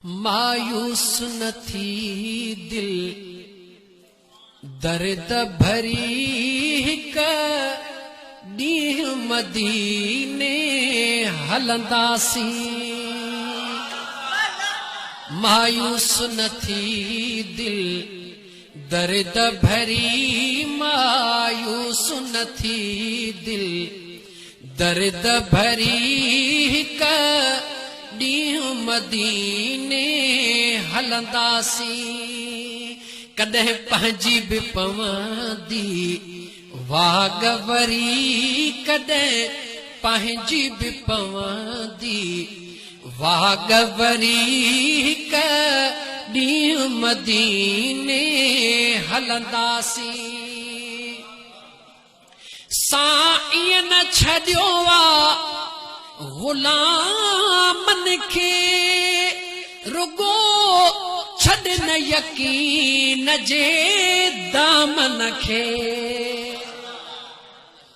मायूस न थी दिल दर्द भरी हिक ॾींहुं मदीने हलंदासीं। मायूस न थी दिल दर्द भरी, मायूस न थी दिल दर्द भरी हिक ॾींहुं मदीने हलंदासीं। कॾहिं पंहिंजी बि पवंदी वागवरी, कॾहिं पंहिंजी बि पवंदी वागवरी हिक ॾींहुं मदीने हलंदासीं। साईं न छॾियो आ ग़ुलामन खे, रुगो छॾ न यकीन जे दामन खे।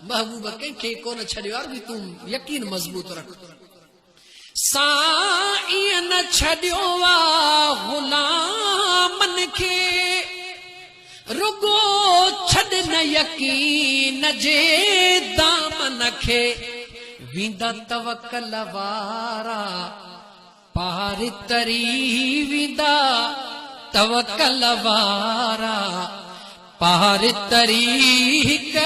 महबूब कंहिंखे कोन छॾियो यार, भी तूं यकीन मज़बूत रख। साईं न छॾियो आ ग़ुलामन खे, रुगो छॾ न यकीन जे दामन खे। वींदा तवकल वारा पार तरी, वींदा तवकल वारा पार तरी हिक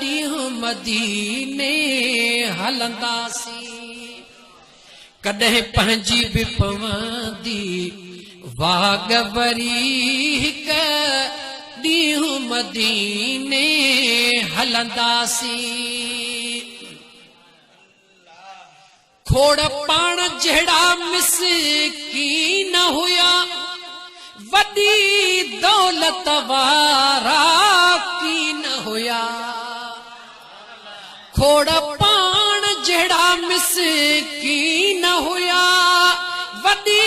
ॾींहुं मदीने हलंदासीं। कॾहिं पंहिंजी बि पवंदी वागवरी हिक ॾींहुं मदीने हलंदासीं। खोड़ पाण जहिड़ा मिसकीन हुया, वॾी दौलत वारा कीन हुया। खोड़ पाण जहिड़ा मिसकीन हुया, वॾी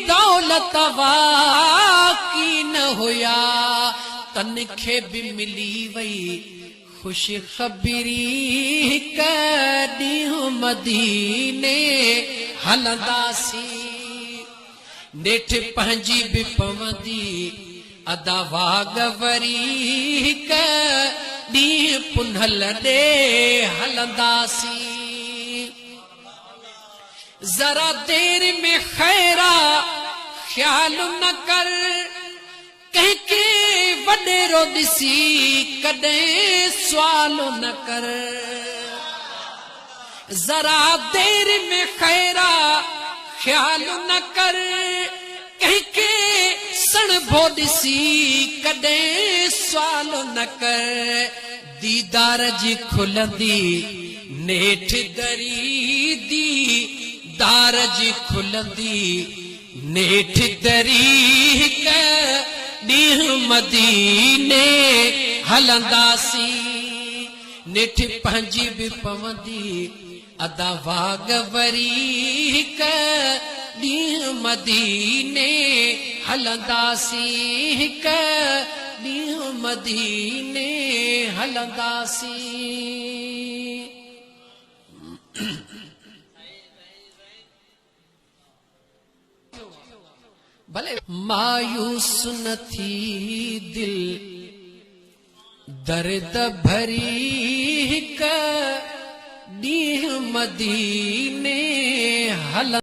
दौलत वारा कीन हुया। तनखे बि मिली वई खुश ख़बरी हिक ॾींहुं मदीने हलंदासीं। नेठ पंहिंजी बि पवंदी अदा वागवरी हिक ॾींहुं पुनल ॾे हलंदासीं। ज़रा देर में ख़ैरा ख़्याल न कर, कंहिंखे वॾेरो ॾिसी कॾहिं सुवाल न कर। ज़रा देर में ख़ैरा ख़्याल न कर, कंहिंखे सणभो ॾिसी कॾहिं सुवाल न कर। दीदार जी खुलंदी नेठ दरी, दीदार जी खुलंदी नेठ दरी हिक ॾींहुं मदीने हलंदासीं। नेठ पंहिंजी बि पवंदी अदा वागवरी हिक ॾींहुं मदीने हलंदासीं। हिक ॾींहुं मदीने हलंदासीं। भले मायूस न थी दिल दर्द भरी हिक ॾींहुं मदीने हल